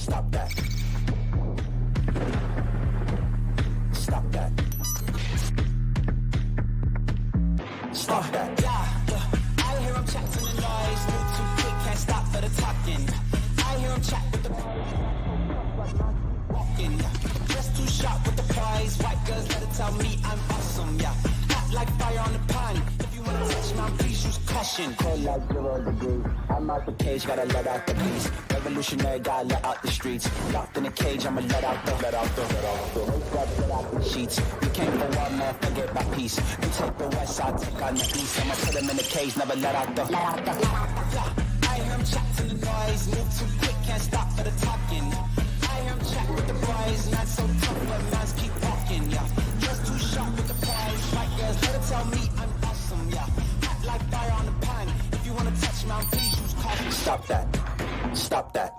Stop that. Stop that. Stop that. I hear him chat to the noise. Move too quick, can't stop for the talking. I hear him chat with the walking. Just too sharp with the prize. White girls let it tell me I'm awesome. Yeah, hot like fire on the pan. If you wanna touch my please use caution. Cold like 0 degrees. I'm out the cage, gotta let out the beast. Revolutionary, gotta let out the streets. Locked in a cage, I'ma let out the sheets. We came for one man, forget my peace. We take the west side, take on the east. I'ma put him in the cage, never let out the. I hear him chat to the noise. Move too quick, can't stop for the talking. I hear him chat with the boys. Not so tough, but mans keep walking. Yeah, just too sharp with the prize. White girls, let it tell me I'm awesome. Yeah, hot like fire on the pan. If you wanna touch my please use caution. Stop that. Stop that.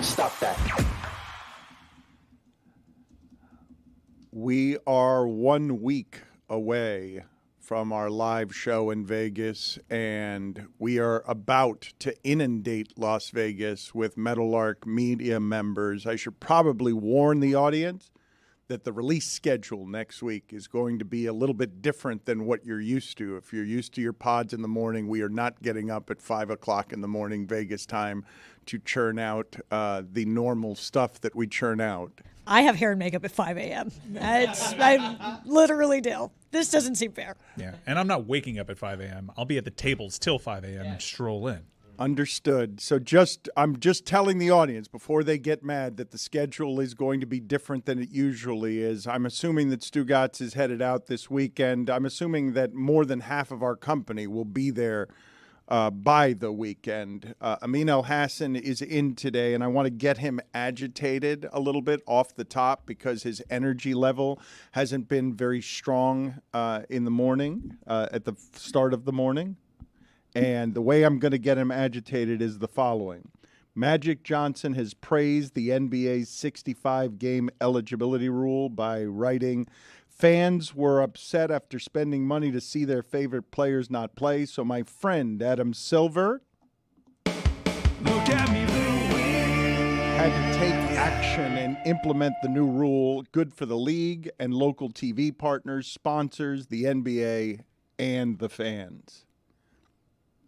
Stop that. We are 1 week away from our live show in Vegas, and we are about to inundate Las Vegas with Meadowlark media members. I should probably warn the audience that the release schedule next week is going to be a little bit different than what you're used to. If you're used to your pods in the morning, we are not getting up at 5 o'clock in the morning Vegas time to churn out the normal stuff that we churn out. I have hair and makeup at 5 a.m. I literally do. This doesn't seem fair. Yeah, and I'm not waking up at 5 a.m. I'll be at the tables till 5 a.m. and stroll in. Understood. So I'm just telling the audience before they get mad that the schedule is going to be different than it usually is. I'm assuming that Stugotz is headed out this weekend. I'm assuming that more than half of our company will be there by the weekend. Amin El Hassan is in today, and I want to get him agitated a little bit off the top because his energy level hasn't been very strong in the morning, at the start of the morning. And the way I'm going to get him agitated is the following. Magic Johnson has praised the NBA's 65-game eligibility rule by writing, "Fans were upset after spending money to see their favorite players not play, so my friend Adam Silver had to take action and implement the new rule, good for the league and local TV partners, sponsors, the NBA, and the fans."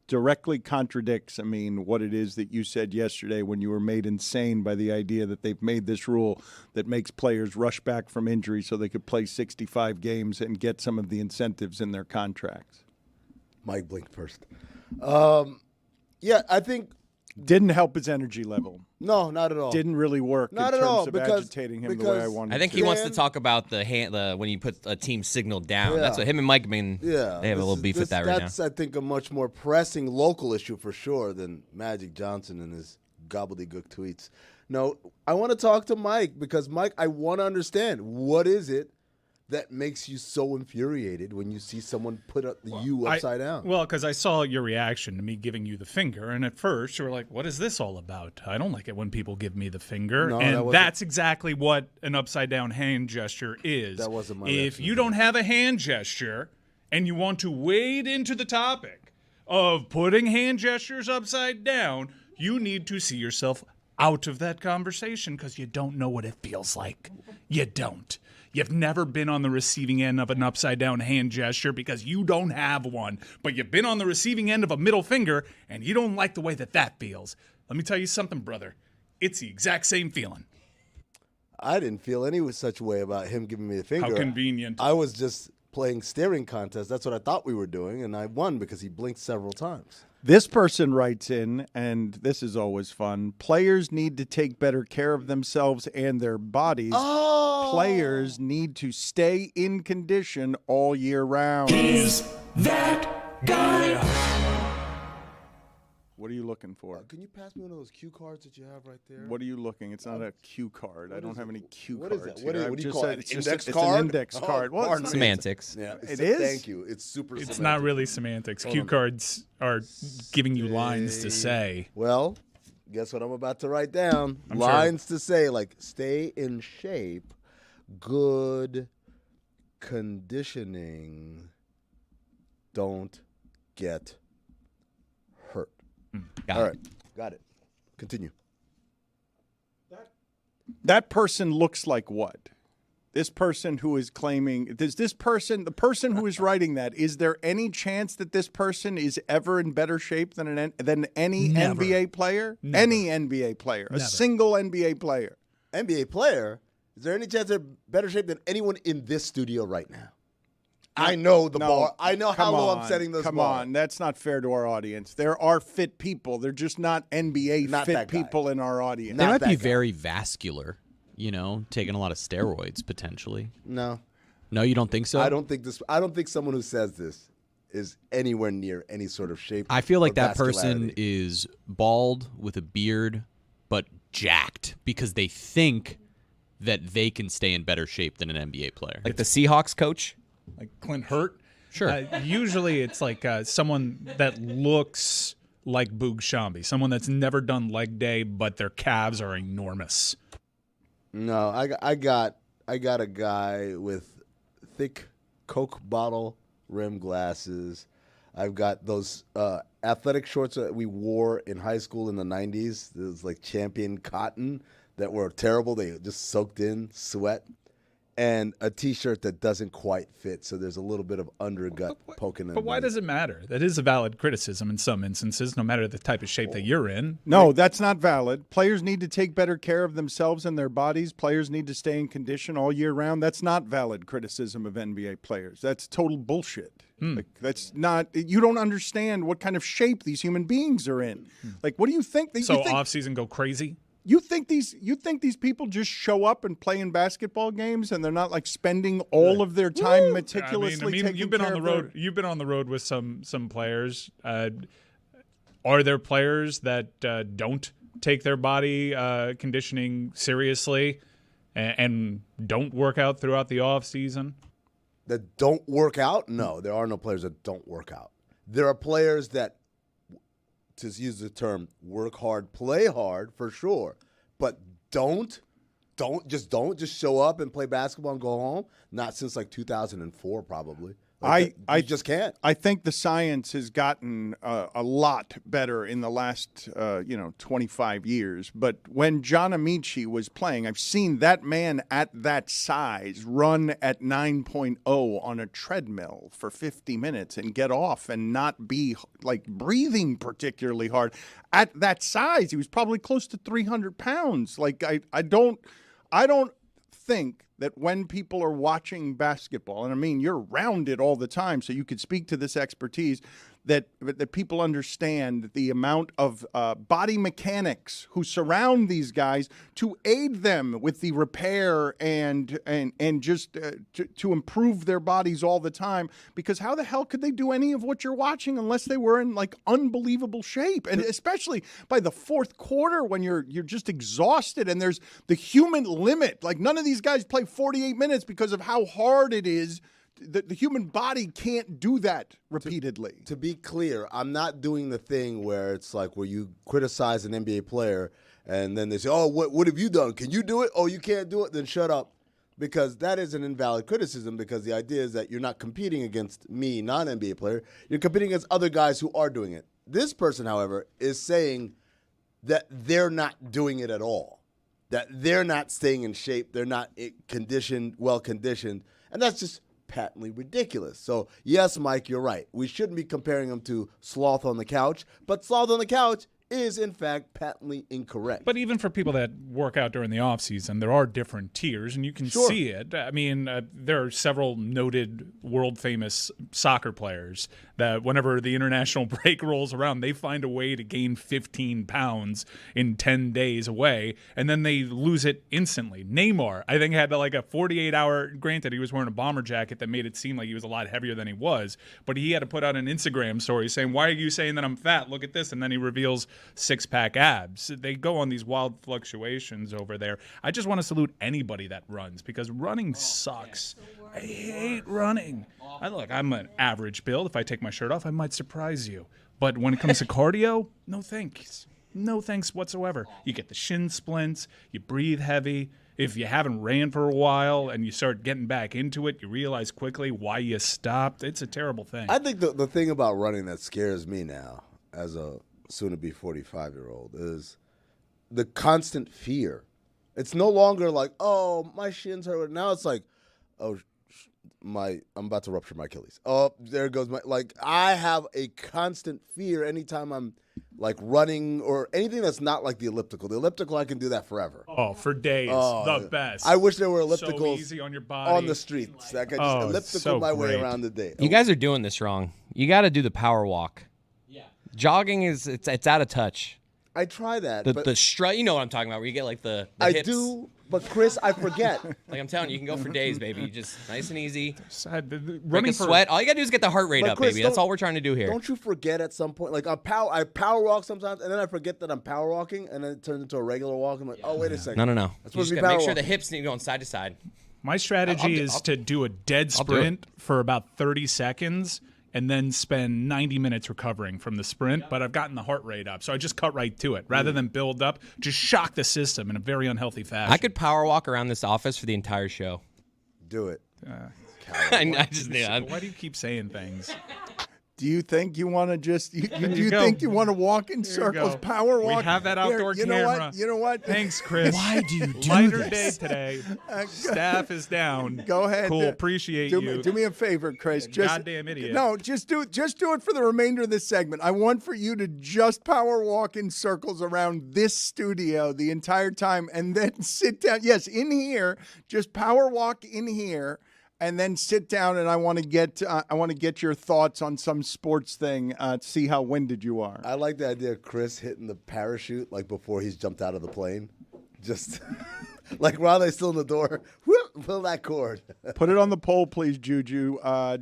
Directly contradicts, what it is that you said yesterday when you were made insane by the idea that they've made this rule that makes players rush back from injury so they could play 65 games and get some of the incentives in their contracts. Mike blinked first. I think didn't help his energy level. No, not at all. Didn't really work not in at terms all, of because, agitating him the way I wanted. I think he wants to talk about the when you put a team signal down. Yeah. That's what him and Mike they have a little beef with that right now. That's, I think, a much more pressing local issue for sure than Magic Johnson and his gobbledygook tweets. No, I want to talk to Mike because, Mike, I want to understand what is it that makes you so infuriated when you see someone put you upside down? Well, because I saw your reaction to me giving you the finger, and at first you were like, what is this all about? I don't like it when people give me the finger. No, and that's exactly what an upside-down hand gesture is. That wasn't my If reaction. you don't have a hand gesture and you want to wade into the topic of putting hand gestures upside down, you need to see yourself out of that conversation because you don't know what it feels like. You don't. You've never been on the receiving end of an upside-down hand gesture because you don't have one. But you've been on the receiving end of a middle finger, and you don't like the way that feels. Let me tell you something, brother. It's the exact same feeling. I didn't feel any such way about him giving me the finger. How convenient. I was just playing staring contest. That's what I thought we were doing, and I won because he blinked several times. This person writes in, and this is always fun, players need to take better care of themselves and their bodies. Oh. Players need to stay in condition all year round. Is that guy? What are you looking for? Can you pass me one of those cue cards that you have right there? What are you looking? It's not a cue card. I don't have any cue what cards. Is that? What do you call it? It's Index just card? an index card. Well, pardon me. Semantics. Yeah, it is? Thank you. It's super It's semantic. not really semantics. Cue cards are giving you lines to say. Well, guess what I'm about to write down? I'm Lines to say, like stay in shape, good conditioning, don't get hurt. Got All it. right. Got it. Continue. That person looks like what? This person who is claiming, the person who is writing that, is there any chance that this person is ever in better shape than any Never. NBA player? Never. Any NBA player, a Never. single NBA player. NBA player? Is there any chance they're better shape than anyone in this studio right now? I know the bar. I know how low I'm setting this bar. Come on, that's not fair to our audience. There are fit people. They're just not NBA Not fit that guy. people in our audience. They Not might that be guy. very vascular, taking a lot of steroids potentially. No. No, you don't think so? I don't think someone who says this is anywhere near any sort of shape. I feel like or that person vascularity. is bald with a beard, but jacked because they think that they can stay in better shape than an NBA player. Like the Seahawks coach. Like Clint Hurt. Sure. Usually it's like someone that looks like Boog Shambi, someone that's never done leg day, but their calves are enormous. No, I got a guy with thick Coke bottle rim glasses. I've got those athletic shorts that we wore in high school in the 90s. Those like Champion cotton that were terrible. They just soaked in sweat. And a T-shirt that doesn't quite fit, so there's a little bit of undergut poking in. But why does it matter? That is a valid criticism in some instances, no matter the type of shape that you're in. No, that's not valid. Players need to take better care of themselves and their bodies. Players need to stay in condition all year round. That's not valid criticism of NBA players. That's total bullshit. Like, that's not. You don't understand what kind of shape these human beings are in. Like, what do you think? So off-season go crazy? You think these people just show up and play in basketball games and they're not like spending all of their time meticulously taking you've been care on the of road. You've been on the road with some players. Are there players that don't take their body conditioning seriously and don't work out throughout the off season? That don't work out? No, there are no players that don't work out. There are players that, to use the term, work hard, play hard for sure, but don't just show up and play basketball and go home. Not since like 2004, probably. Like I just can't. I think the science has gotten a lot better in the last 25 years. But when John Amici was playing, I've seen that man at that size run at 9.0 on a treadmill for 50 minutes and get off and not be like breathing particularly hard. At that size, he was probably close to 300 pounds. Like I don't think that when people are watching basketball, and I mean you're around it all the time, so you could speak to this expertise, that people understand the amount of body mechanics who surround these guys to aid them with the repair and just to improve their bodies all the time. Because how the hell could they do any of what you're watching unless they were in like unbelievable shape? And especially by the fourth quarter when you're just exhausted and there's the human limit. Like none of these guys play 48 minutes because of how hard it is. The human body can't do that repeatedly. To be clear, I'm not doing the thing where it's like where you criticize an NBA player and then they say, oh, what have you done? Can you do it? Oh, you can't do it? Then shut up. Because that is an invalid criticism, because the idea is that you're not competing against me, non-NBA player. You're competing against other guys who are doing it. This person, however, is saying that they're not doing it at all, that they're not staying in shape, they're not well-conditioned, and that's just patently ridiculous. So, yes, Mike, you're right. We shouldn't be comparing him to Sloth on the Couch, but Sloth on the Couch is, in fact, patently incorrect. But even for people that work out during the off season, there are different tiers, and you can see it. I mean, there are several noted world-famous soccer players that whenever the international break rolls around, they find a way to gain 15 pounds in 10 days away, and then they lose it instantly. Neymar, I think, had like a 48-hour, granted, he was wearing a bomber jacket that made it seem like he was a lot heavier than he was, but he had to put out an Instagram story saying, why are you saying that I'm fat? Look at this. And then he reveals six-pack abs. They go on these wild fluctuations over there. I just want to salute anybody that runs, because running sucks. I hate running. I'm an average build. If I take my shirt off, I might surprise you. But when it comes to cardio, no thanks. No thanks whatsoever. You get the shin splints. You breathe heavy. If you haven't ran for a while and you start getting back into it, you realize quickly why you stopped. It's a terrible thing. I think the thing about running that scares me now, as a soon-to-be 45-year-old, is the constant fear. It's no longer like, oh, my shins hurt. Now it's like, oh, I'm about to rupture my Achilles. Oh, there goes my, like, I have a constant fear anytime I'm like running or anything that's not like the elliptical. The elliptical, I can do that forever. Oh, for days. The best. I wish there were ellipticals so easy on your body. on the streets. I could just elliptical my way around the day. You guys are doing this wrong. You got to do the power walk. Yeah. Jogging it's out of touch. I try that. The strut, you know what I'm talking about, where you get like the I hips. do, but Chris, I forget. Like I'm telling you, you can go for days, baby. You just nice and easy. Running Break a sweat. All you got to do is get the heart rate But up, Chris, baby. That's all we're trying to do here. Don't you forget at some point, like I power walk sometimes, and then I forget that I'm power walking, and then it turns into a regular walk. I'm like, oh, wait a second. No. That's You supposed just to be got to make power sure the walking. hips need going side to side. My strategy is to do a dead do it. sprint for about 30 seconds and then spend 90 minutes recovering from the sprint, but I've gotten the heart rate up, so I just cut right to it. Rather than build up, just shock the system in a very unhealthy fashion. I could power walk around this office for the entire show. Do it. I just Why do you keep saying things? Do you think you want to just? Do you go. think you want to walk in There you circles, go. power walk? We have that Here, outdoor you camera. know what? You know what? Thanks, Chris. Why do you do Lighter this? day today. Staff is down. Go ahead. Cool. Appreciate you. Do me a favor, Chris. Just, goddamn idiot. No, just do it for the remainder of this segment. I want for you to just power walk in circles around this studio the entire time, and then sit down. Yes, in here. Just power walk in here. And then sit down, and I want to get your thoughts on some sports thing. See how winded you are. I like the idea of Chris hitting the parachute like before he's jumped out of the plane. Just like while they're still in the door, whoop, pull that cord. Put it on the poll, please, Juju.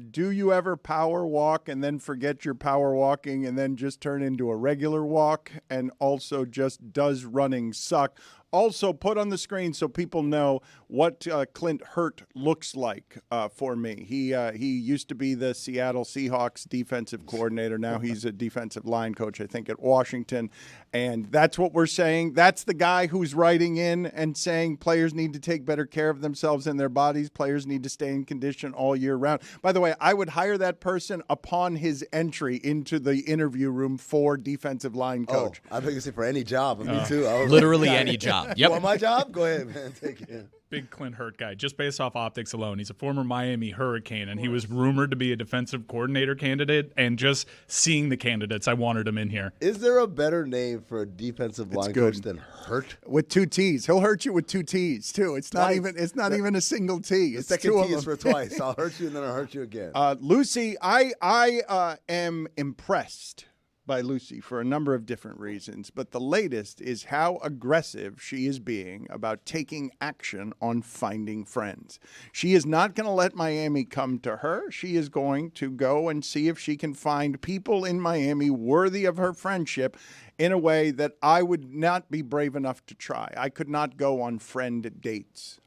Do you ever power walk and then forget your power walking and then just turn into a regular walk? And also, just does running suck? Also, put on the screen so people know what Clint Hurt looks like for me. He used to be the Seattle Seahawks defensive coordinator. Now he's a defensive line coach, I think, at Washington. And that's what we're saying. That's the guy who's writing in and saying players need to take better care of themselves and their bodies. Players need to stay in condition all year round. By the way, I would hire that person upon his entry into the interview room for defensive line coach. I think it's for any job. Me too. I was Literally like, any job. You Yep. want my job? Go ahead, man. Take it. Big Clint Hurt guy, just based off optics alone. He's a former Miami Hurricane, and he was rumored to be a defensive coordinator candidate. And just seeing the candidates, I wanted him in here. Is there a better name for a defensive line good. coach than Hurt? With two T's. He'll hurt you with two T's, too. It's not Nice. even a single T. The It's second two T of is them. for twice. I'll hurt you and then I'll hurt you again. Lucy, I am impressed by Lucy for a number of different reasons, but the latest is how aggressive she is being about taking action on finding friends. She is not going to let Miami come to her. She is going to go and see if she can find people in Miami worthy of her friendship in a way that I would not be brave enough to try. I could not go on friend dates.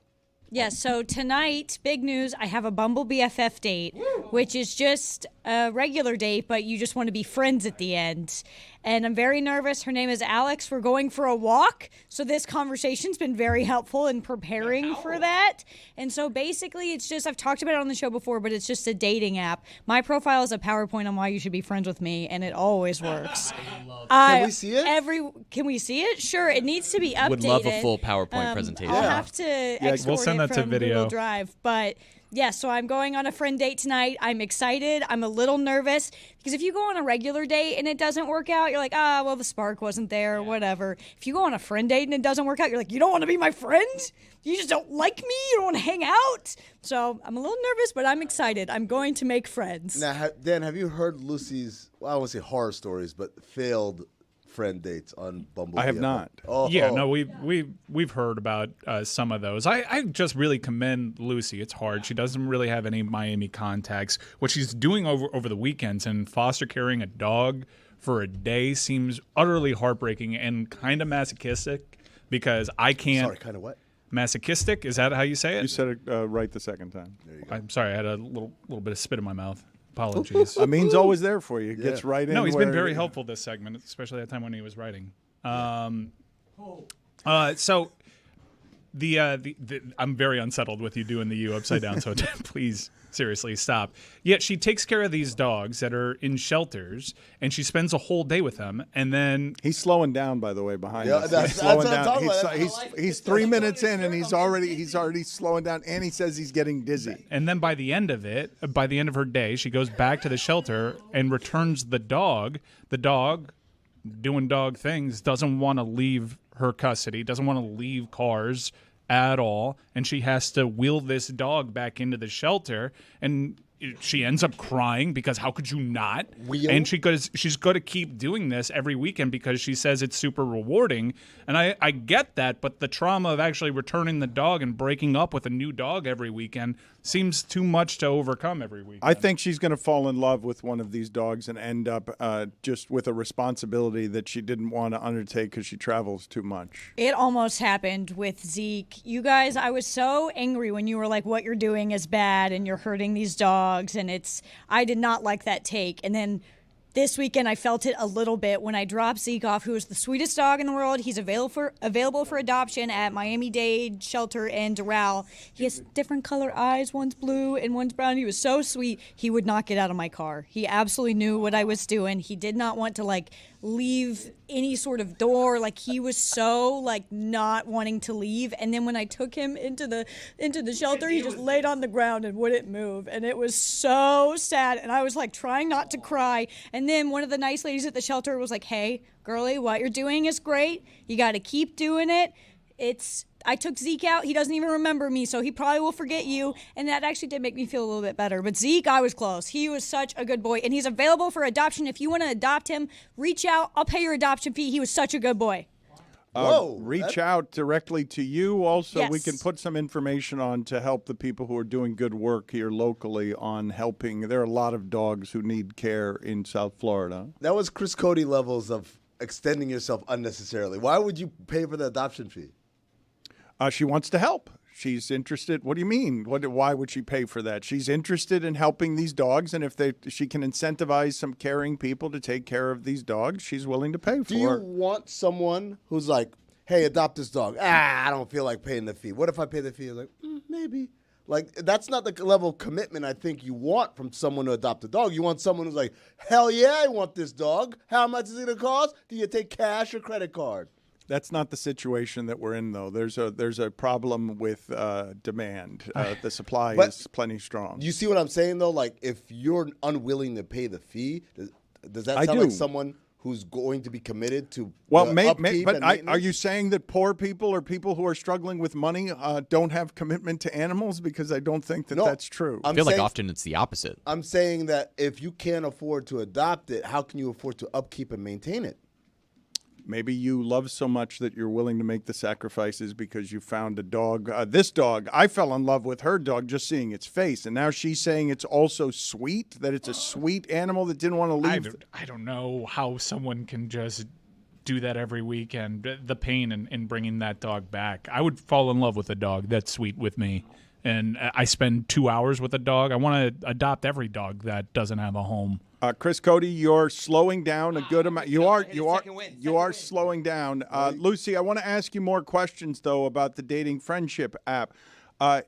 Yes, so tonight, big news, I have a Bumble BFF date, which is just a regular date, but you just want to be friends at the end. And I'm very nervous. Her name is Alex. We're going for a walk. So this conversation's been very helpful in preparing for that. And so basically it's just, I've talked about it on the show before, but it's just a dating app. My profile is a PowerPoint on why you should be friends with me, and it always works. Can we see it? Can we see it? Sure. It needs to be updated. Would love a full PowerPoint presentation. I'll have to export we'll send it that to from video. Google Drive, but yeah, so I'm going on a friend date tonight. I'm excited. I'm a little nervous because if you go on a regular date and it doesn't work out, you're like, well, the spark wasn't there or whatever. If you go on a friend date and it doesn't work out, you're like, you don't want to be my friend? You just don't like me? You don't want to hang out? So I'm a little nervous, but I'm excited. I'm going to make friends. Now, Dan, have you heard Lucy's, well, I don't want to say horror stories, but failed friend dates on Bumble? I have not. No, we've heard about some of those. I just really commend Lucy. It's hard. She doesn't really have any Miami contacts. What she's doing over the weekends and foster caring a dog for a day seems utterly heartbreaking and kind of masochistic because I can't. Sorry, kind of what? Masochistic? Is that how you say it? You said it right the second time. I'm sorry. I had a little bit of spit in my mouth. Apologies. Amin's always there for you. Gets right in. No, he's been where- very helpful this segment, especially that time when he was writing. So I'm very unsettled with you doing the U upside down, so please, seriously, stop. Yet she takes care of these dogs that are in shelters, and she spends a whole day with them, and then He's slowing down, by the way, behind Yeah, us. that's He's slowing what I'm down. talking about. He's 3 minutes in, and he's already slowing down, and he says he's getting dizzy. And then by the end of her day, she goes back to the shelter and returns the dog. The dog, doing dog things, doesn't want to leave her custody, doesn't want to leave cars at all. And she has to wheel this dog back into the shelter. And she ends up crying because how could you not? And she's got to keep doing this every weekend because she says it's super rewarding. And I get that, but the trauma of actually returning the dog and breaking up with a new dog every weekend seems too much to overcome every weekend. I think she's going to fall in love with one of these dogs and end up just with a responsibility that she didn't want to undertake because she travels too much. It almost happened with Zeke. You guys, I was so angry when you were like, what you're doing is bad and you're hurting these dogs. And I did not like that take. And then this weekend, I felt it a little bit when I dropped Zeke off, who is the sweetest dog in the world. He's available for adoption at Miami-Dade Shelter and Doral. He has different color eyes. One's blue and one's brown. He was so sweet. He would not get out of my car. He absolutely knew what I was doing. He did not want to leave any sort of door. He was so not wanting to leave. And then when I took him into the shelter, he just laid on the ground and wouldn't move. And it was so sad. And I was trying not to cry. And then one of the nice ladies at the shelter was like, hey, girlie, what you're doing is great. You got to keep doing it. I took Zeke out. He doesn't even remember me, so he probably will forget you. And that actually did make me feel a little bit better. But Zeke, I was close. He was such a good boy. And he's available for adoption. If you want to adopt him, reach out. I'll pay your adoption fee. He was such a good boy. Reach out directly to you. Also, we Yes. can put some information on to help the people who are doing good work here locally on helping. There are a lot of dogs who need care in South Florida. That was Chris Cody levels of extending yourself unnecessarily. Why would you pay for the adoption fee? She wants to help. She's interested. What do you mean? Why would she pay for that? She's interested in helping these dogs, and if she can incentivize some caring people to take care of these dogs, she's willing to pay for Do you it. want someone who's like, hey, adopt this dog? I don't feel like paying the fee. What if I pay the fee? You're like, maybe. That's not the level of commitment I think you want from someone to adopt a dog. You want someone who's like, hell yeah, I want this dog. How much is it going to cost? Do you take cash or credit card? That's not the situation that we're in, though. There's a problem with demand. The supply is plenty strong. You see what I'm saying, though? If you're unwilling to pay the fee, does that sound like someone who's going to be committed to upkeep and maintenance? Are you saying that poor people or people who are struggling with money don't have commitment to animals? Because I don't think that's true. I feel like often it's the opposite. I'm saying that if you can't afford to adopt it, how can you afford to upkeep and maintain it? Maybe you love so much that you're willing to make the sacrifices because you found a dog. This dog, I fell in love with her dog just seeing its face. And now she's saying it's also sweet, that it's a sweet animal that didn't want to leave. I don't know how someone can just do that every weekend. The pain in bringing that dog back. I would fall in love with a dog that's sweet with me. And I spend 2 hours with a dog. I want to adopt every dog that doesn't have a home. Chris Cody, you're slowing down a good amount. You are slowing down. Lucy, I want to ask you more questions though about the dating friendship app.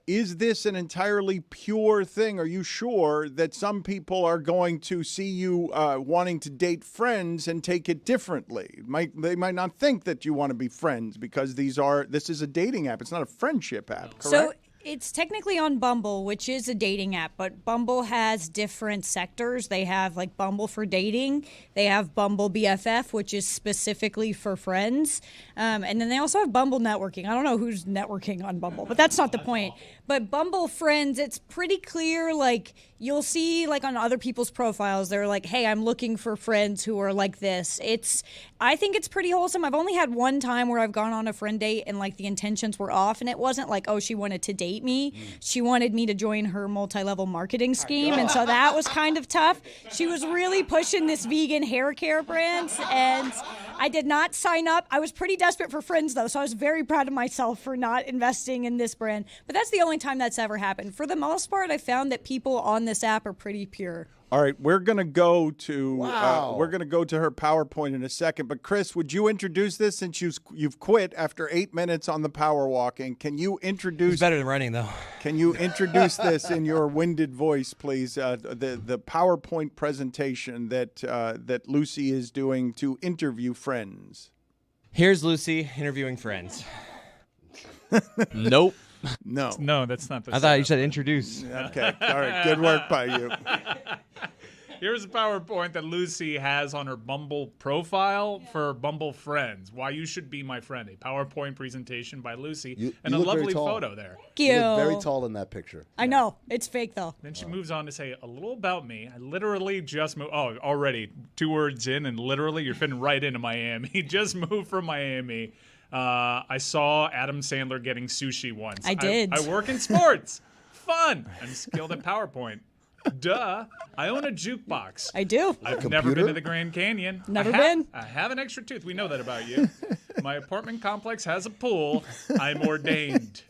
Is this an entirely pure thing? Are you sure that some people are going to see you wanting to date friends and take it differently? They might not think that you want to be friends because this is a dating app. It's not a friendship app, correct? So it's technically on Bumble, which is a dating app, but Bumble has different sectors. They have Bumble for dating. They have Bumble BFF, which is specifically for friends. And then they also have Bumble networking. I don't know who's networking on Bumble, but that's not the point. But Bumble Friends, it's pretty clear, you'll see on other people's profiles, they're like, hey, I'm looking for friends who are like this. I think it's pretty wholesome. I've only had one time where I've gone on a friend date and the intentions were off, and it wasn't oh, she wanted to date me. She wanted me to join her multi-level marketing scheme, and so that was kind of tough. She was really pushing this vegan hair care brand, and I did not sign up. I was pretty desperate for friends, though, so I was very proud of myself for not investing in this brand. But that's the only time that's ever happened. For the most part, I found that people on this app are pretty pure. All right, we're gonna go to Wow. her PowerPoint in a second. But Chris, would you introduce this since you've quit after 8 minutes on the power walking? Can you introduce? It's better than running though. Can you introduce this in your winded voice, please? The PowerPoint presentation that Lucy is doing to interview friends. Here's Lucy interviewing friends. Nope. No, that's not the I thought you setup. said introduce. Okay, all right, good work by you. Here's a PowerPoint that Lucy has on her Bumble profile for Bumble friends. Why you should be my friend. A PowerPoint presentation by Lucy and you a look very lovely tall. photo there. You. You look very tall in that picture. I know. It's fake, though. Then she moves on to say a little about me. I literally just moved. Oh, already 2 words in, and literally you're fitting right into Miami. Just moved from Miami. I saw Adam Sandler getting sushi once. I did. I work in sports. Fun. I'm skilled at PowerPoint. Duh. I own a jukebox. I do. I've never been to the Grand Canyon. Never been. I have an extra tooth. We know that about you. My apartment complex has a pool. I'm ordained.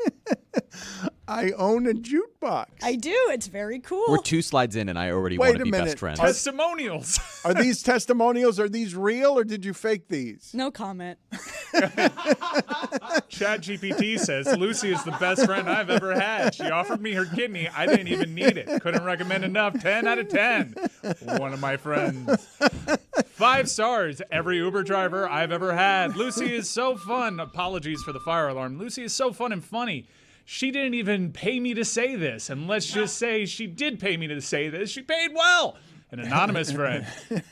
I own a jukebox. I do. It's very cool. We're 2 slides in, and I already Wait want to a be minute. best friends. Testimonials. Are these testimonials? Are these real, or did you fake these? No comment. ChatGPT says Lucy is the best friend I've ever had. She offered me her kidney. I didn't even need it. Couldn't recommend enough. 10 out of 10. One of my friends. 5 stars. Every Uber driver I've ever had. Lucy is so fun. Apologies for the fire alarm. Lucy is so fun and funny. She didn't even pay me to say this. And let's just say she did pay me to say this. She paid well. An anonymous friend.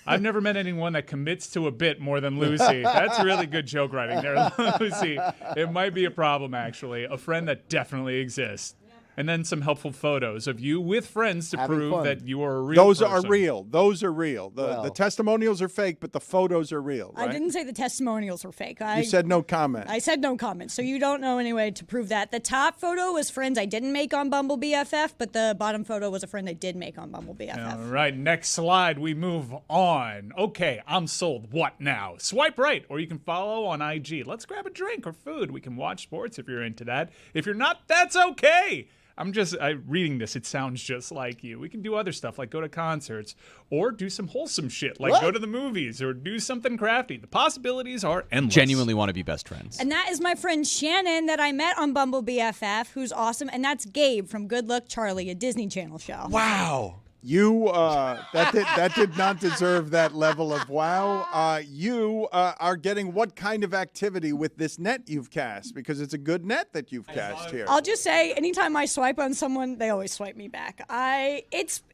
I've never met anyone that commits to a bit more than Lucy. That's really good joke writing there, Lucy. It might be a problem, actually. A friend that definitely exists. And then some helpful photos of you with friends to Having prove fun. that you are a real Those person. are real. Those are real. The Well. testimonials are fake, but the photos are real, right? I didn't say the testimonials were fake. You said no comment. I said no comment, so you don't know any way to prove that. The top photo was friends I didn't make on Bumble BFF, but the bottom photo was a friend I did make on Bumble BFF. All right, next slide. We move on. Okay, I'm sold. What now? Swipe right, or you can follow on IG. Let's grab a drink or food. We can watch sports if you're into that. If you're not, that's okay. I'm reading this. It sounds just like you. We can do other stuff like go to concerts or do some wholesome shit like go to the movies or do something crafty. The possibilities are endless. Genuinely want to be best friends. And that is my friend Shannon that I met on Bumble BFF, who's awesome. And that's Gabe from Good Luck Charlie, a Disney Channel show. Wow. You that did not deserve that level of wow. You are getting what kind of activity with this net you've cast? Because it's a good net that you've cast here. I'll just say, anytime I swipe on someone, they always swipe me back.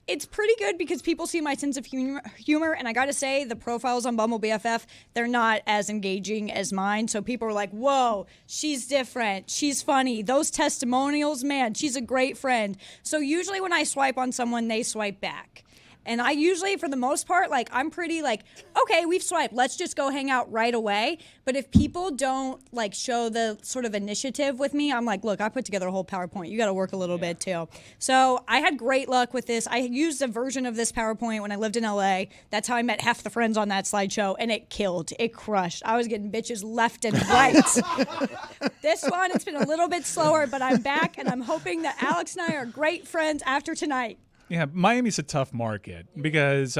It's pretty good because people see my sense of humor, and I gotta say, the profiles on Bumble BFF, they're not as engaging as mine. So people are like, "Whoa, she's different. She's funny." Those testimonials, man, she's a great friend. So usually when I swipe on someone, they swipe back. And I usually, for the most part, like, I'm pretty like, okay, we've swiped. Let's just go hang out right away. But if people don't, like, show the sort of initiative with me, I'm like, look, I put together a whole PowerPoint. You got to work a little bit, too. So I had great luck with this. I used a version of this PowerPoint when I lived in L.A. That's how I met half the friends on that slideshow. And it killed. It crushed. I was getting bitches left and right. This one, it's been a little bit slower, but I'm back. And I'm hoping that Alex and I are great friends after tonight. Yeah, Miami's a tough market because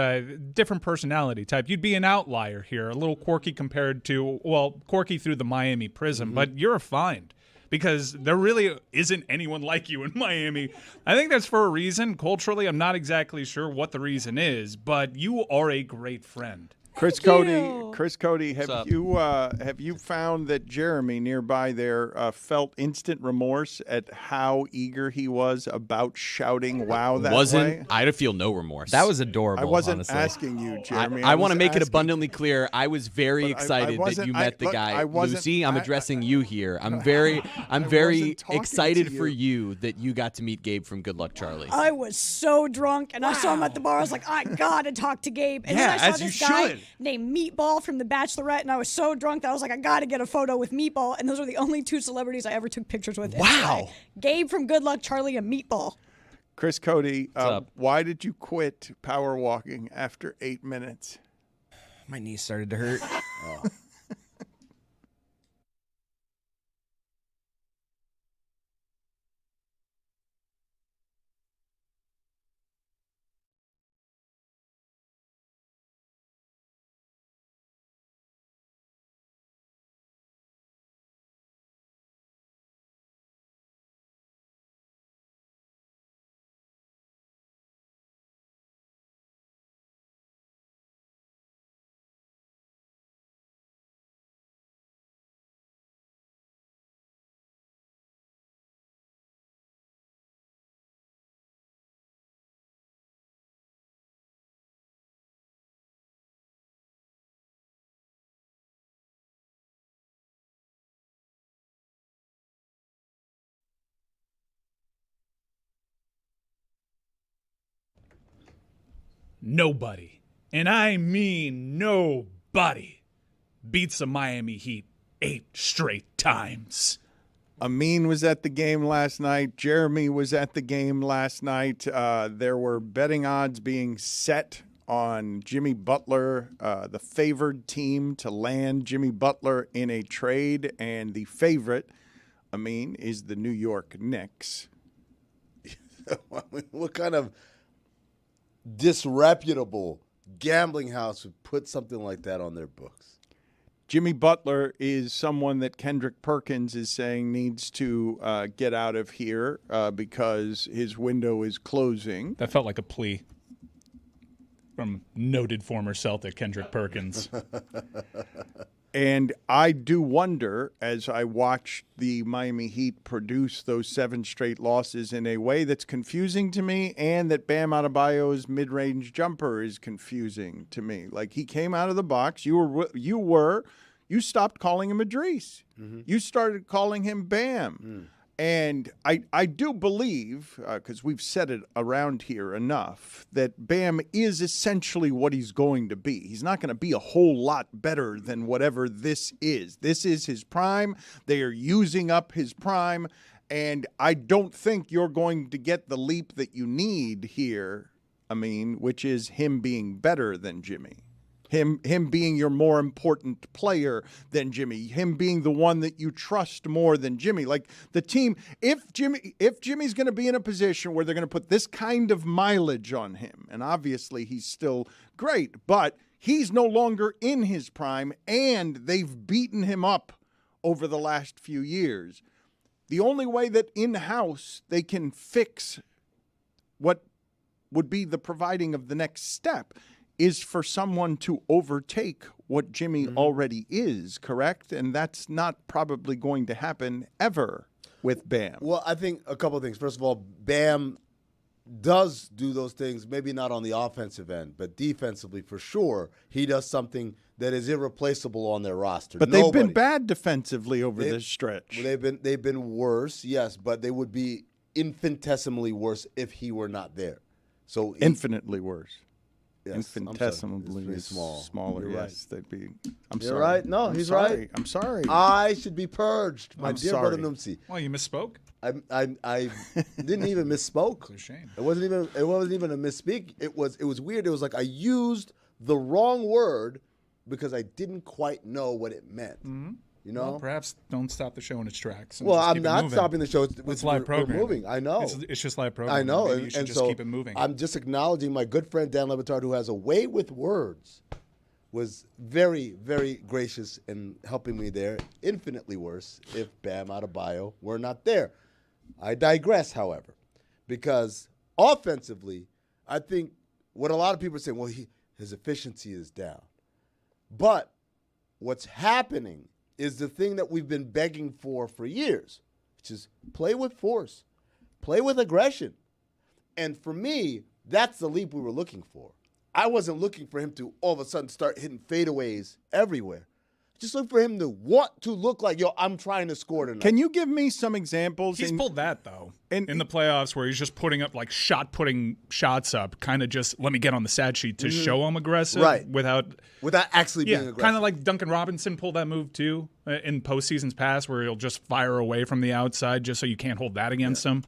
different personality type. You'd be an outlier here, a little quirky compared to, well, quirky through the Miami prism, but you're a find because there really isn't anyone like you in Miami. I think that's for a reason. Culturally, I'm not exactly sure what the reason is, but you are a great friend. Chris you. Cody, have up? you found that Jeremy nearby there felt instant remorse at how eager he was about shouting "wow" that way? I'd feel no remorse. That was adorable. I wasn't honestly. asking you, Jeremy. I want to was make it asking- abundantly clear. I was very But I excited that wasn't- you met the look, guy, I wasn't- Lucy. I'm I- addressing you here. I'm very wasn't talking excited to for you. you that you got to meet Gabe from Good Luck Charlie. I was so drunk, and I saw him at the bar. I was like, I gotta talk to Gabe. And then Yeah, I saw as this you guy should. named Meatball from The Bachelorette, and I was so drunk that I was like, I gotta get a photo with Meatball. And those are the only 2 celebrities I ever took pictures with. Wow. Gabe from Good Luck Charlie and Meatball. Chris Cody, up? why did you quit power walking after 8 minutes? My knees started to hurt. nobody, and I mean nobody, beats the Miami Heat 8 straight times. Amin was at the game last night. Jeremy was at the game last night. There were betting odds being set on Jimmy Butler, the favored team to land Jimmy Butler in a trade, and the favorite, Amin, is the New York Knicks. What kind of disreputable gambling house would put something like that on their books? Jimmy Butler is someone that Kendrick Perkins is saying needs to get out of here because his window is closing. That felt like a plea from noted former Celtic Kendrick Perkins. And I do wonder, as I watch the Miami Heat produce those 7 straight losses in a way that's confusing to me, and that Bam Adebayo's mid-range jumper is confusing to me. Like, he came out of the box. You stopped calling him Idris. Mm-hmm. You started calling him Bam. And I do believe, because we've said it around here enough, that Bam is essentially what he's going to be. He's not going to be a whole lot better than whatever this is. This is his prime. They are using up his prime. And I don't think you're going to get the leap that you need here, which is him being better than Jimmy. Him being your more important player than Jimmy. Him being the one that you trust more than Jimmy. Like the team, if Jimmy's going to be in a position where they're going to put this kind of mileage on him, and obviously he's still great, but he's no longer in his prime, and they've beaten him up over the last few years. The only way that in-house they can fix what would be the providing of the next step is for someone to overtake what Jimmy already is, correct? And that's not probably going to happen ever with Bam. Well, I think a couple of things. First of all, Bam does do those things, maybe not on the offensive end, but defensively for sure. He does something that is irreplaceable on their roster. But they've been bad defensively over this stretch. They've been worse, yes, but they would be infinitesimally worse if he were not there. So infinitely worse. Yes, infinitesimally smaller. You're yes, right. They'd be. You're right. No, he's sorry. right. I'm sorry. I should be purged, my I'm dear sorry. brother Numsi. Well, you misspoke. I didn't even misspoke. It's a shame. It wasn't even a misspeak. It was weird. It was like I used the wrong word because I didn't quite know what it meant. Mm-hmm. You know, well, perhaps don't stop the show in its tracks. Well, I'm not stopping the show. It's live programming. We're moving. I know. It's just live programming. I know. Maybe you should just keep it moving. I'm just acknowledging my good friend Dan Le Batard, who has a way with words, was very, very gracious in helping me there. Infinitely worse if Bam Adebayo were not there. I digress, however, because offensively, I think what a lot of people are saying, well, his efficiency is down. But what's happening is the thing that we've been begging for years, which is play with force, play with aggression. And for me, that's the leap we were looking for. I wasn't looking for him to all of a sudden start hitting fadeaways everywhere. Just look for him to want to look like, I'm trying to score tonight. Can you give me some examples? He's pulled that, though, in the playoffs where he's just putting up, putting shots up, kind of just let me get on the stat sheet to show I'm aggressive. Right. Without actually being aggressive. Kind of like Duncan Robinson pulled that move, too, in postseasons past where he'll just fire away from the outside just so you can't hold that against him.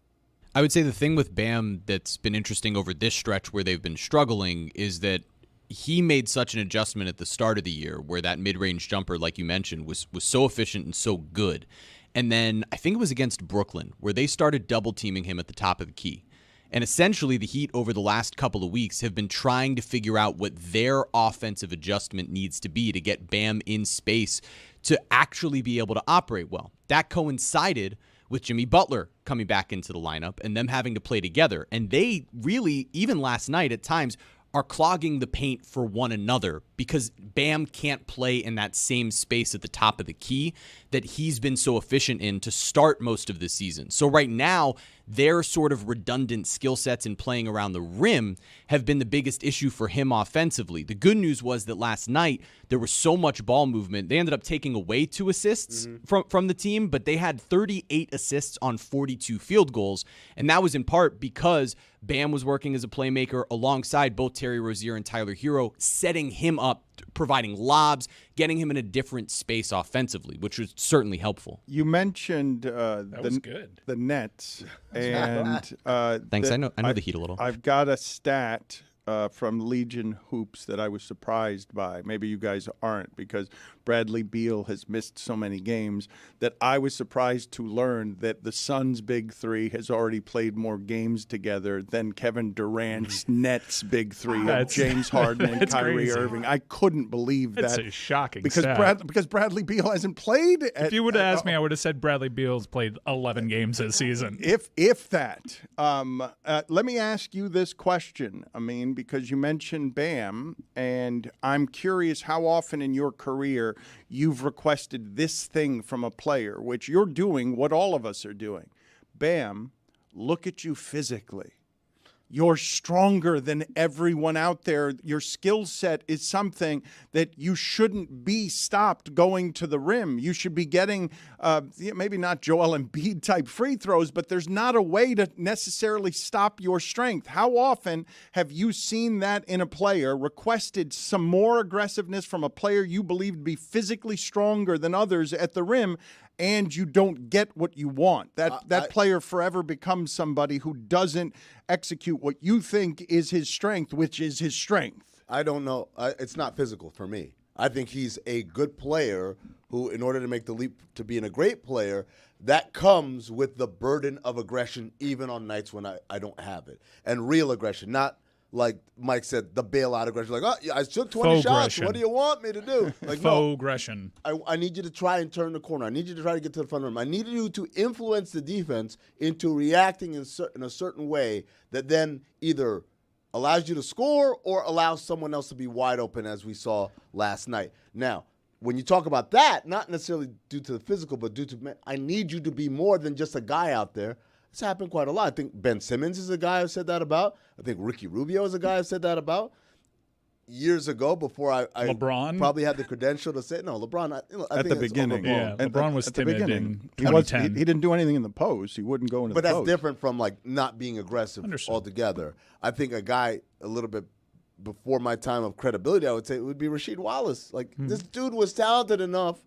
I would say the thing with Bam that's been interesting over this stretch where they've been struggling is that he made such an adjustment at the start of the year where that mid-range jumper, like you mentioned, was so efficient and so good. And then I think it was against Brooklyn where they started double-teaming him at the top of the key. And essentially the Heat over the last couple of weeks have been trying to figure out what their offensive adjustment needs to be to get Bam in space to actually be able to operate well. That coincided with Jimmy Butler coming back into the lineup and them having to play together. And they really, even last night at times, are clogging the paint for one another because Bam can't play in that same space at the top of the key that he's been so efficient in to start most of the season. So right now, their sort of redundant skill sets in playing around the rim have been the biggest issue for him offensively. The good news was that last night there was so much ball movement. They ended up taking away 2 assists from the team, but they had 38 assists on 42 field goals, and that was in part because Bam was working as a playmaker alongside both Terry Rozier and Tyler Hero, setting him up, providing lobs, getting him in a different space offensively, which was certainly helpful. You mentioned was good. the Nets, and Thanks. I know the Heat a little. I've got a stat from Legion Hoops that I was surprised by. Maybe you guys aren't, because Bradley Beal has missed so many games that I was surprised to learn that the Suns' big three has already played more games together than Kevin Durant's Nets' big three of James Harden and Kyrie crazy. Irving. I couldn't believe that. That's a shocking because stat. because Bradley Beal hasn't played. If you would have asked me, I would have said Bradley Beal's played 11 games this season. If that. Let me ask you this question, Amin, because you mentioned Bam, and I'm curious how often in your career you've requested this thing from a player, which you're doing what all of us are doing. Bam, look at you physically. You're stronger than everyone out there. Your skill set is something that you shouldn't be stopped going to the rim. You should be getting maybe not Joel Embiid type free throws, but there's not a way to necessarily stop your strength. How often have you seen that in a player, requested some more aggressiveness from a player you believe to be physically stronger than others at the rim, and you don't get what you want? That player forever becomes somebody who doesn't execute what you think is his strength, which is his strength. I don't know. It's not physical for me. I think he's a good player who, in order to make the leap to being a great player, that comes with the burden of aggression even on nights when I don't have it. And real aggression, not like Mike said, the bailout aggression. Like, oh, yeah, I took 20 Faux shots. aggression. What do you want me to do? Like, Faux no, aggression. I need you to try and turn the corner. I need you to try to get to the front room. I need you to influence the defense into reacting in a certain way that then either allows you to score or allows someone else to be wide open, as we saw last night. Now, when you talk about that, not necessarily due to the physical, but due to, I need you to be more than just a guy out there. It's happened quite a lot. I think Ben Simmons is a guy I've said that about. I think Ricky Rubio is a guy I've said that about. Years ago, before I LeBron probably had the credential to say, no, LeBron, I At think the it's beginning. overblown. Yeah, LeBron was at the timid beginning. in He was- 2010. He didn't do anything in the post. He wouldn't go into But the that's post. different from like not being aggressive Understood. altogether. I think a guy a little bit before my time of credibility, I would say it would be Rasheed Wallace. Like this dude was talented enough.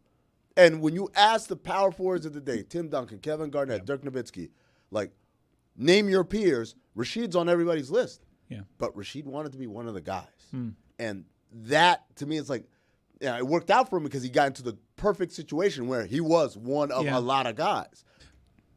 And when you ask the power forwards of the day, Tim Duncan, Kevin Garnett, Dirk Nowitzki, like name your peers, Rasheed's on everybody's list. Yeah. But Rasheed wanted to be one of the guys. And that, to me, it's like, yeah, it worked out for him because he got into the perfect situation where he was one of Yeah. a lot of guys.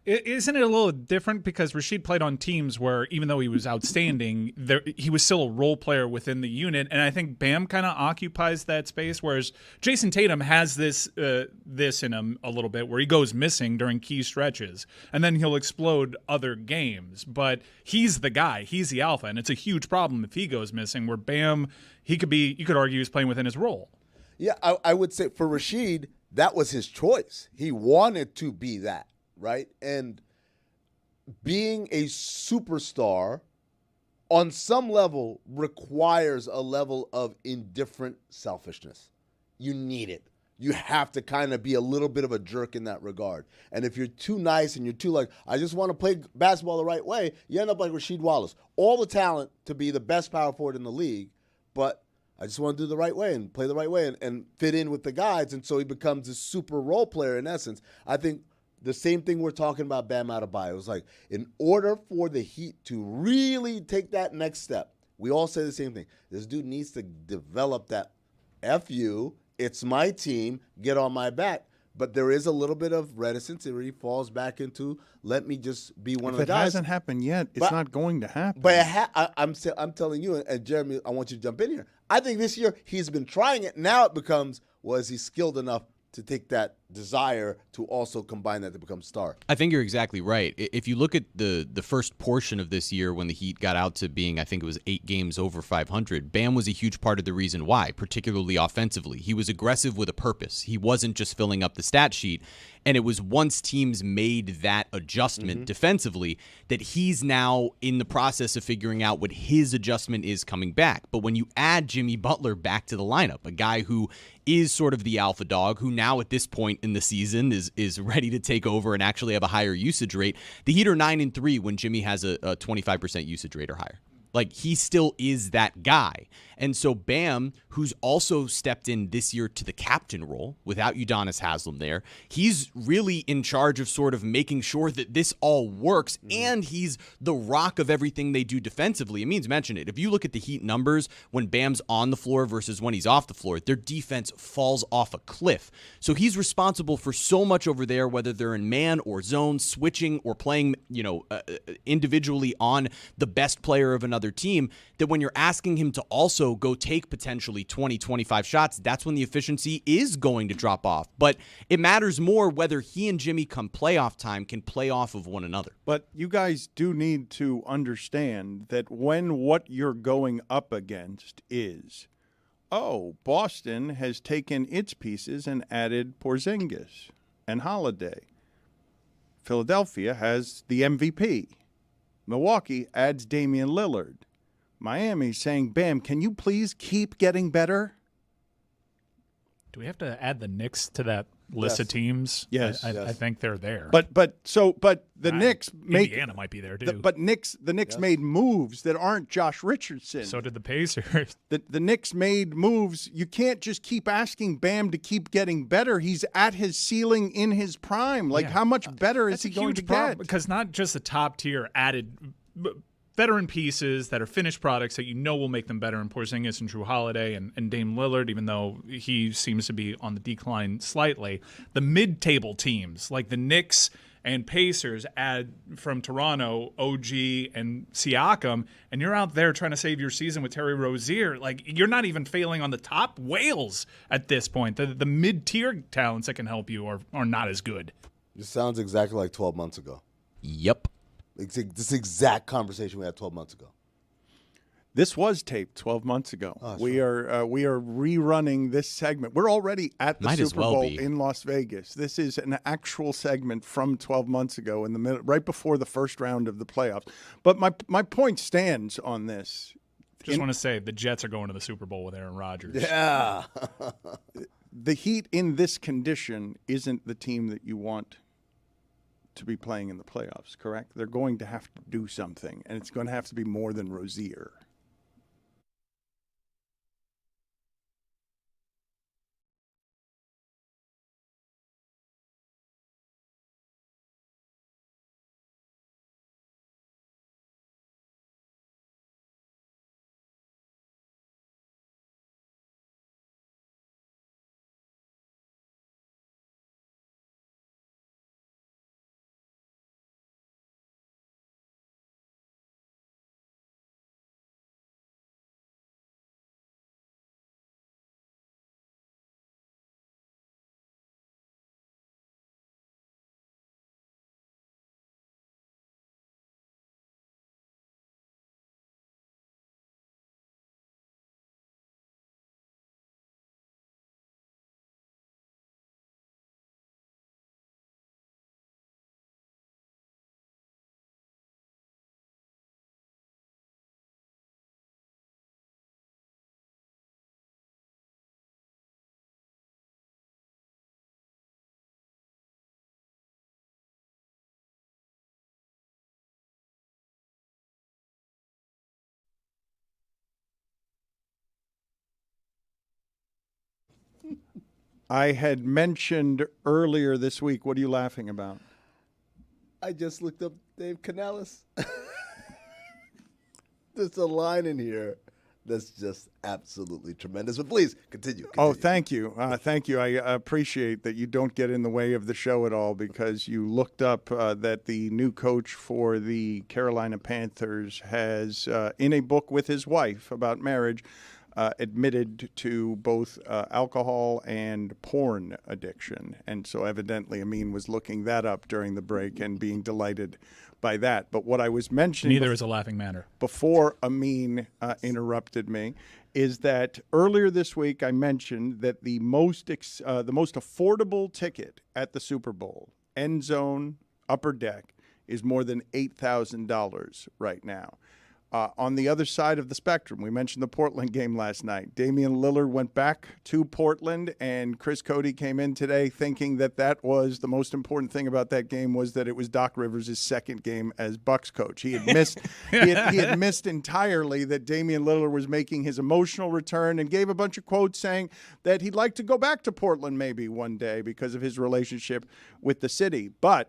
Isn't it a little different because Rasheed played on teams where even though he was outstanding, he was still a role player within the unit, and I think Bam kind of occupies that space, whereas Jason Tatum has this in him a little bit where he goes missing during key stretches, and then he'll explode other games. But he's the guy, he's the alpha, and it's a huge problem if he goes missing. Where Bam, you could argue he's playing within his role. Yeah, I would say for Rasheed, that was his choice. He wanted to be that. Right? And being a superstar on some level requires a level of indifferent selfishness. You need it. You have to kind of be a little bit of a jerk in that regard. And if you're too nice and you're too like, I just want to play basketball the right way, you end up like Rasheed Wallace. All the talent to be the best power forward in the league, but I just want to do the right way and play the right way and fit in with the guys. And so he becomes a super role player in essence. I think the same thing we're talking about Bam Adebayo. It was like, in order for the Heat to really take that next step, we all say the same thing. This dude needs to develop that F you, it's my team, get on my back. But there is a little bit of reticence. It really falls back into, let me just be one of the If it guys. hasn't happened yet, it's But- not going to happen. But I'm telling you, and Jeremy, I want you to jump in here. I think this year he's been trying it. Now it becomes, was he skilled enough to take that desire to also combine that to become star. I think you're exactly right. If you look at the first portion of this year when the Heat got out to being, I think it was 8 games over 500, Bam was a huge part of the reason why, particularly offensively. He was aggressive with a purpose. He wasn't just filling up the stat sheet. And it was once teams made that adjustment defensively that he's now in the process of figuring out what his adjustment is coming back. But when you add Jimmy Butler back to the lineup, a guy who is sort of the alpha dog, who now at this point in the season is ready to take over and actually have a higher usage rate, the Heat are 9-3 when Jimmy has a 25% usage rate or higher. Like, he still is that guy. And so Bam, who's also stepped in this year to the captain role without Udonis Haslem there, he's really in charge of sort of making sure that this all works, and he's the rock of everything they do defensively. It means mention it. If you look at the Heat numbers when Bam's on the floor versus when he's off the floor, their defense falls off a cliff. So he's responsible for so much over there, whether they're in man or zone, switching or playing, individually on the best player of another team, that when you're asking him to also go take potentially 20, 25 shots, that's when the efficiency is going to drop off. But it matters more whether he and Jimmy come playoff time can play off of one another. But you guys do need to understand that when what you're going up against is, Boston has taken its pieces and added Porzingis and Holiday. Philadelphia has the MVP. Milwaukee adds Damian Lillard. Miami's saying, Bam, can you please keep getting better? Do we have to add the Knicks to that list of teams? Yes. I think they're there. But the Knicks make Indiana might be there too. the Knicks made moves that aren't Josh Richardson. So did the Pacers. The Knicks made moves. You can't just keep asking Bam to keep getting better. He's at his ceiling in his prime. Like, how much better is he going to get? Because not just the top tier added veteran pieces that are finished products that will make them better in Porzingis and Drew Holiday and Dame Lillard, even though he seems to be on the decline slightly. The mid-table teams like the Knicks and Pacers add from Toronto, OG, and Siakam, and you're out there trying to save your season with Terry Rozier. Like, you're not even failing on the top whales at this point. The mid-tier talents that can help you are not as good. This sounds exactly like 12 months ago. Yep. This exact conversation we had 12 months ago. This was taped 12 months ago. We are rerunning this segment. We're already at the Super Bowl in Las Vegas. This is an actual segment from 12 months ago, in the middle, right before the first round of the playoffs. But my point stands on this. Just want to say the Jets are going to the Super Bowl with Aaron Rodgers. Yeah. The Heat in this condition isn't the team that you want to be playing in the playoffs, correct? They're going to have to do something, and it's going to have to be more than Rozier. I had mentioned earlier this week, what are you laughing about? I just looked up Dave Canales. There's a line in here that's just absolutely tremendous. But please, continue. Oh, thank you. Thank you. I appreciate that you don't get in the way of the show at all, because you looked up that the new coach for the Carolina Panthers has, in a book with his wife about marriage, admitted to both alcohol and porn addiction. And so evidently Amin was looking that up during the break and being delighted by that. But what I was mentioning Neither is a laughing matter. before Amin interrupted me is that earlier this week I mentioned that the most affordable ticket at the Super Bowl, end zone, upper deck, is more than $8,000 right now. On the other side of the spectrum, we mentioned the Portland game last night. Damian Lillard went back to Portland, and Chris Cody came in today thinking that that was the most important thing about that game was that it was Doc Rivers' second game as Bucks coach. He had missed he had missed entirely that Damian Lillard was making his emotional return and gave a bunch of quotes saying that he'd like to go back to Portland maybe one day because of his relationship with the city. But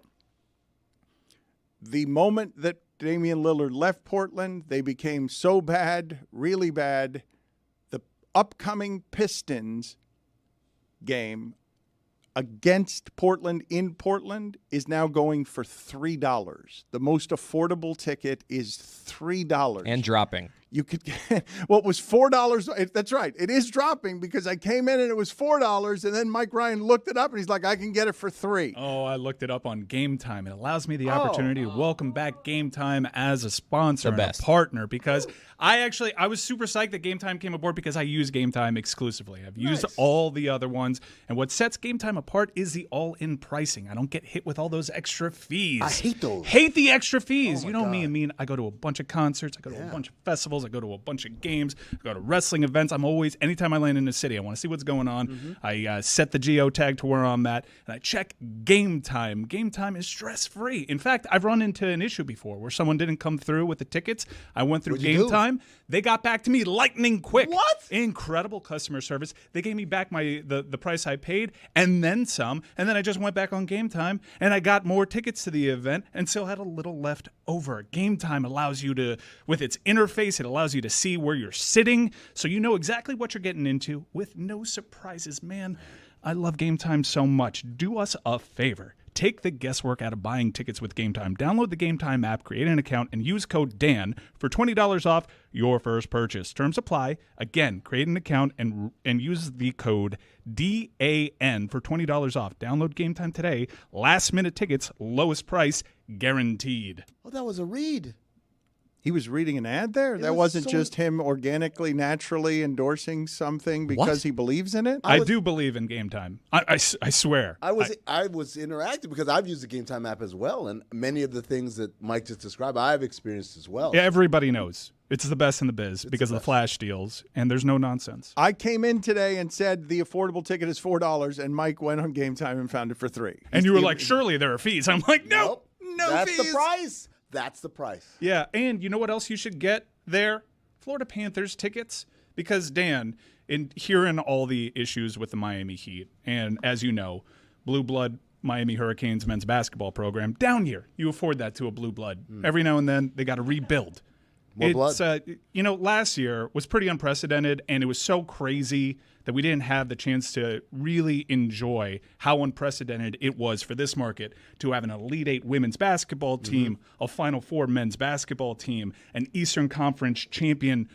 the moment that Damian Lillard left Portland, they became so bad, really bad. The upcoming Pistons game against Portland in Portland is now going for $3. The most affordable ticket is $3. And dropping. You could get what was $4. That's right. It is dropping because I came in and it was $4, and then Mike Ryan looked it up and he's like, I can get it for $3. Oh, I looked it up on Game Time. It allows me the opportunity to welcome back Game Time as a sponsor and a partner because I was super psyched that Game Time came aboard because I use Game Time exclusively. I've used all the other ones, and what sets Game Time apart is the all-in pricing. I don't get hit with all those extra fees. I hate those. Hate the extra fees. Oh you know God. me. I mean, I go to a bunch of concerts. I go to a bunch of festivals. I go to a bunch of games. I go to wrestling events. Anytime I land in a city, I want to see what's going on. I set the geotag to where I'm at, and I check Game Time. Game Time is stress-free. In fact, I've run into an issue before where someone didn't come through with the tickets. I went through Game Time. They got back to me lightning quick. What? Incredible customer service. They gave me back the price I paid and then some, and then I just went back on Game Time, and I got more tickets to the event and still had a little left over. Game Time allows you to, with its interface, it allows you to see where you're sitting so you know exactly what you're getting into with no surprises. Man, I love Game Time so much. Do us a favor. Take the guesswork out of buying tickets with Game Time. Download the Game Time app, create an account, and use code DAN for $20 off your first purchase. Terms apply. Again, create an account and use the code DAN for $20 off. Download Game Time today. Last minute tickets, lowest price, guaranteed. Oh, that was a read. He was reading an ad there? That wasn't just him organically, naturally endorsing something because he believes in it? I do believe in Game Time. I swear. I was interactive because I've used the Game Time app as well, and many of the things that Mike just described, I've experienced as well. Yeah, everybody knows. It's the best in the biz because of the flash deals, and there's no nonsense. I came in today and said the affordable ticket is $4, and Mike went on Game Time and found it for $3. And you were like, surely there are fees. I'm like, no That's fees. the price. That's the price. Yeah, and you know what else you should get there? Florida Panthers tickets. Because, Dan, in hearing all the issues with the Miami Heat, and as you know, Blue Blood Miami Hurricanes men's basketball program, down here, you afford that to a Blue Blood. Every now and then, they got to rebuild. More blood. Last year was pretty unprecedented, and it was so crazy that we didn't have the chance to really enjoy how unprecedented it was for this market to have an Elite Eight women's basketball team, a Final Four men's basketball team, an Eastern Conference champion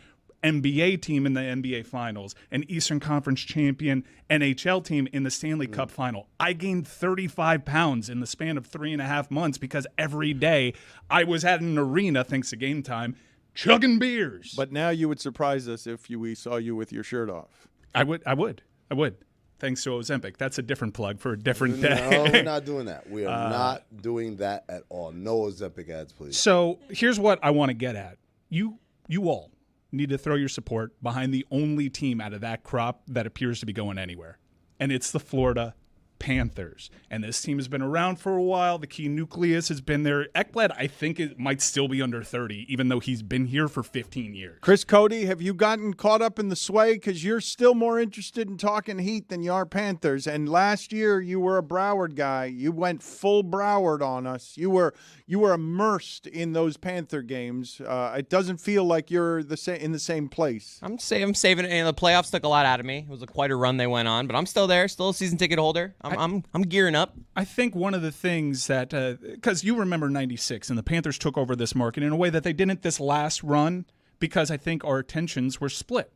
NBA team in the NBA Finals, an Eastern Conference champion NHL team in the Stanley Cup Final. I gained 35 pounds in the span of 3.5 months because every day I was at an arena, thanks to Game Time, chugging beers. But now you would surprise us if we saw you with your shirt off. I would. Thanks to Ozempic. That's a different plug for a different day. No, we're not doing that. We are not doing that at all. No Ozempic ads, please. So here's what I want to get at. You all need to throw your support behind the only team out of that crop that appears to be going anywhere, and it's the Florida Panthers. And this team has been around for a while. The key nucleus has been there. Ekblad, I think, it might still be under 30, even though he's been here for 15 years. Chris Cody, have you gotten caught up in the sway? Because you're still more interested in talking Heat than you are Panthers. And last year, you were a Broward guy. You went full Broward on us. You were immersed in those Panther games. It doesn't feel like you're in the same place. I'm saving it. And the playoffs took a lot out of me. It was quite a run they went on, but I'm still there, still a season ticket holder. I'm gearing up. I think one of the things that, because you remember 96 and the Panthers took over this market in a way that they didn't this last run, because I think our attentions were split.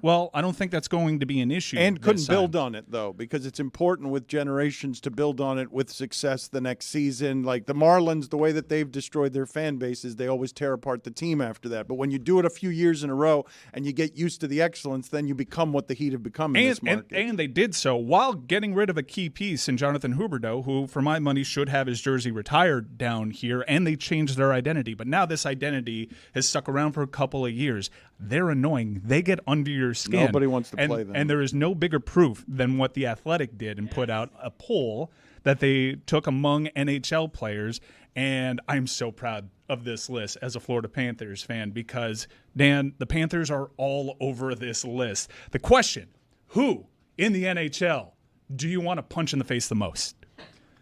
Well, I don't think that's going to be an issue. And couldn't this time. build on it, though, because it's important with generations to build on it with success the next season. Like the Marlins, the way that they've destroyed their fan bases, they always tear apart the team after that. But when you do it a few years in a row and you get used to the excellence, then you become what the Heat have become in this market. And they did so while getting rid of a key piece in Jonathan Huberdeau, who, for my money, should have his jersey retired down here, and they changed their identity. But now this identity has stuck around for a couple of years. They're annoying. They get under your skin. Nobody wants to play them. And there is no bigger proof than what The Athletic did and put out a poll that they took among NHL players. And I'm so proud of this list as a Florida Panthers fan because, Dan, the Panthers are all over this list. The question, who in the NHL do you want to punch in the face the most?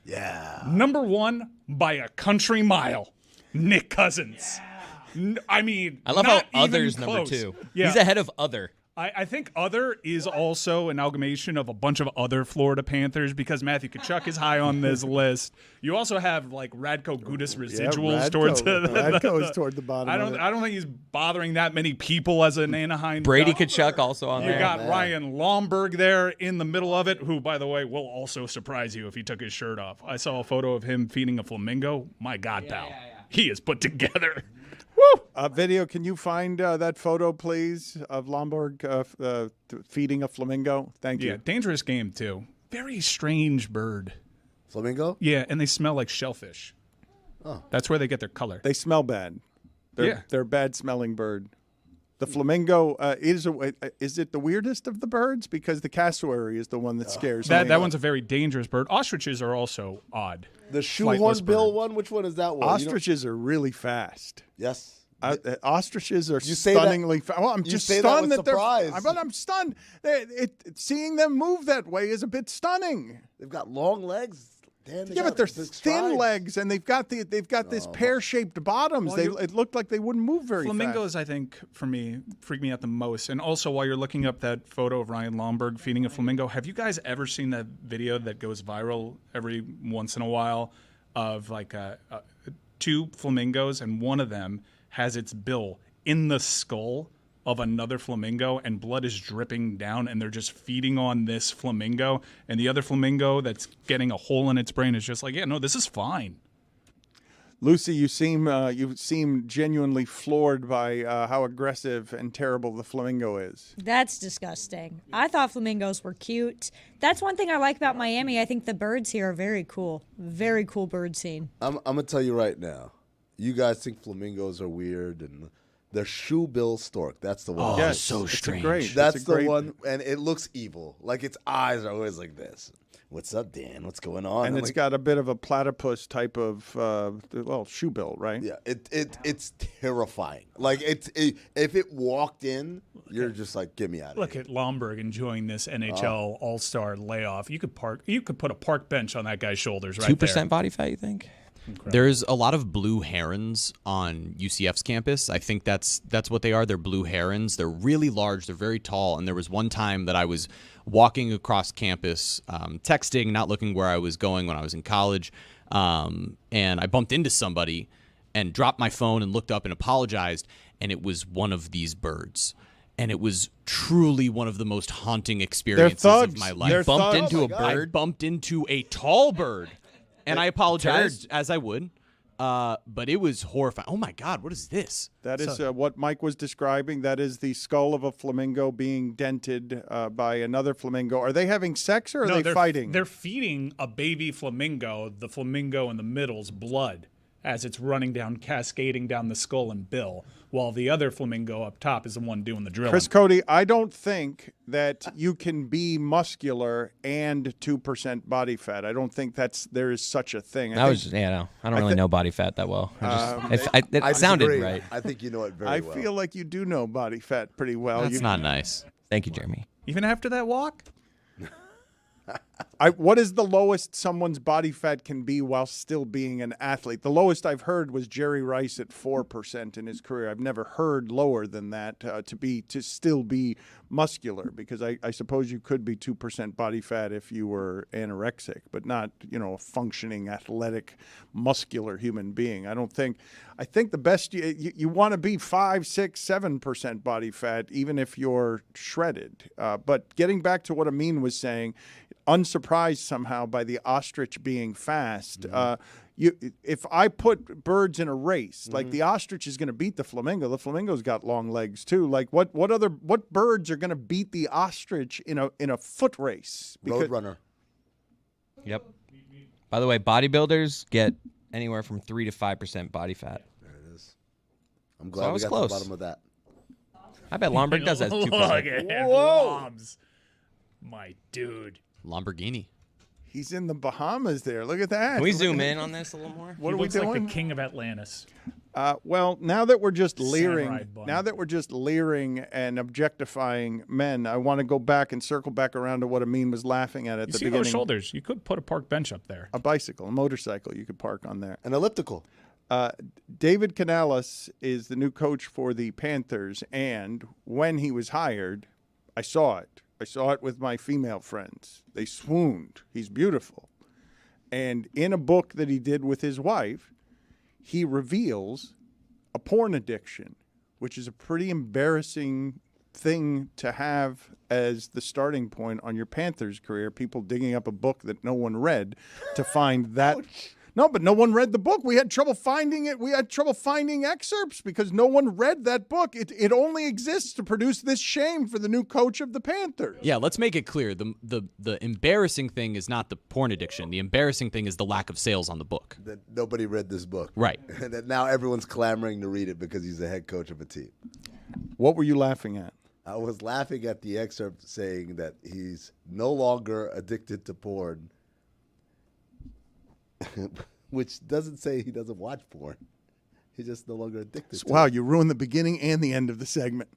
Yeah. Number one, by a country mile, Nick Cousins. I mean, I love not how even Other's number close. 2. Yeah. He's ahead of Other. I think Other is also an amalgamation of a bunch of other Florida Panthers because Matthew Tkachuk is high on this list. You also have like Radko Gudas residuals towards Radko is toward the bottom. I don't think he's bothering that many people as an Anaheim. Brady Duck. Tkachuk also on You there. got Ryan Lomberg there in the middle of it, who, by the way, will also surprise you if he took his shirt off. I saw a photo of him feeding a flamingo. My God, pal. He is put together. Woo! Video, can you find that photo, please, of Lomborg feeding a flamingo? Thank you. Yeah, dangerous game, too. Very strange bird. Flamingo? Yeah, and they smell like shellfish. Oh. That's where they get their color. They smell bad. They're a bad-smelling bird. The flamingo is it the weirdest of the birds? Because the cassowary is the one that scares me. That one's a very dangerous bird. Ostriches are also odd. The shoehorn bill one? Which one is that one? Ostriches are really fast. Yes. Ostriches are say that- stunningly fast. Well, I'm you just say that stunned with that they're. surprise. But I'm stunned. Seeing them move that way is a bit stunning. They've got long legs. Damn, Yeah, but they're thin legs, and they've got this pear-shaped bottoms. It looked like they wouldn't move very fast. Flamingos, I think, for me, freak me out the most. And also, while you're looking up that photo of Ryan Lomberg feeding a flamingo, have you guys ever seen that video that goes viral every once in a while of like two flamingos, and one of them has its bill in the skull of another flamingo and blood is dripping down and they're just feeding on this flamingo, and the other flamingo that's getting a hole in its brain is just like, yeah, no, this is fine. Lucy, you seem genuinely floored by how aggressive and terrible the flamingo is. That's disgusting. I thought flamingos were cute. That's one thing I like about Miami. I think the birds here are very cool. Very cool bird scene. I'm going to tell you right now. You guys think flamingos are weird, and the shoebill stork, that's the one. Oh, Yes, so it's a strange. great- That's it's a great- the one, and it looks evil. Like its eyes are always like this. What's up, Dan? What's going on? And I'm it's like, got a bit of a platypus type of, shoebill, right? yeah, it's terrifying. Like if it walked in, you're just like, get me out of Look here. at Lomberg enjoying this NHL All-Star layoff. You could put a park bench on that guy's shoulders right 2% there. body fat, you think? There's a lot of blue herons on UCF's campus. I think that's what they are. They're blue herons. They're really large. They're very tall. And there was one time that I was walking across campus, texting, not looking where I was going when I was in college, and I bumped into somebody and dropped my phone and looked up and apologized, and it was one of these birds. And it was truly one of the most haunting experiences of my life. They're Bumped thugs. into Oh a my bird. I bumped into a tall bird. And I apologized, as I would, but it was horrifying. Oh, my God, what is this? That is what Mike was describing. That is the skull of a flamingo being dented by another flamingo. Are they having sex or are they fighting? They're feeding a baby flamingo, the flamingo in the middle's blood, as it's running down, cascading down the skull and bill, while the other flamingo up top is the one doing the drilling. Chris Cody, I don't think that you can be muscular and 2% body fat. I don't think there is such a thing. I don't really know body fat that well. It sounded disagree. right. I think you know it very well. I feel like you do know body fat pretty well. That's not nice. Thank you, Jeremy. Even after that walk? What is the lowest someone's body fat can be while still being an athlete? The lowest I've heard was Jerry Rice at 4% in his career. I've never heard lower than that to still be muscular, because I suppose you could be 2% body fat if you were anorexic, but not, a functioning, athletic, muscular human being. I think the best you want to be 5, 6, 7% body fat, even if you're shredded. But getting back to what Amin was saying, unsurprised somehow by the ostrich being fast. If I put birds in a race, like the ostrich is going to beat the flamingo. The flamingo's got long legs too. Like what birds are going to beat the ostrich in a foot race? Roadrunner. Yep. By the way, bodybuilders get anywhere from 3 to 5% body fat. There it is. I'm glad we got to the bottom of that. I bet Lomberg does that 2%. Look at him, Lombs. My dude. Lamborghini. He's in the Bahamas there. Look at that. Can we zoom in on this a little more? What He are we looks like doing? the king of Atlantis. Well, now that we're just Samurai leering and objectifying men, I want to go back and circle back around to what Amin was laughing at You the see beginning. those shoulders? You could put a park bench up there. A bicycle, a motorcycle you could park on there. An elliptical. David Canales is the new coach for the Panthers, and when he was hired, I saw it. I saw it with my female friends. They swooned. He's beautiful. And in a book that he did with his wife, he reveals a porn addiction, which is a pretty embarrassing thing to have as the starting point on your Panthers career. People digging up a book that no one read to find that. No, but no one read the book. We had trouble finding it. We had trouble finding excerpts because no one read that book. It only exists to produce this shame for the new coach of the Panthers. Yeah, let's make it clear. The embarrassing thing is not the porn addiction. The embarrassing thing is the lack of sales on the book. That nobody read this book. Right. And that now everyone's clamoring to read it because he's the head coach of a team. What were you laughing at? I was laughing at the excerpt saying that he's no longer addicted to porn, which doesn't say he doesn't watch porn. He's just no longer addicted to Wow, it. you ruined the beginning and the end of the segment.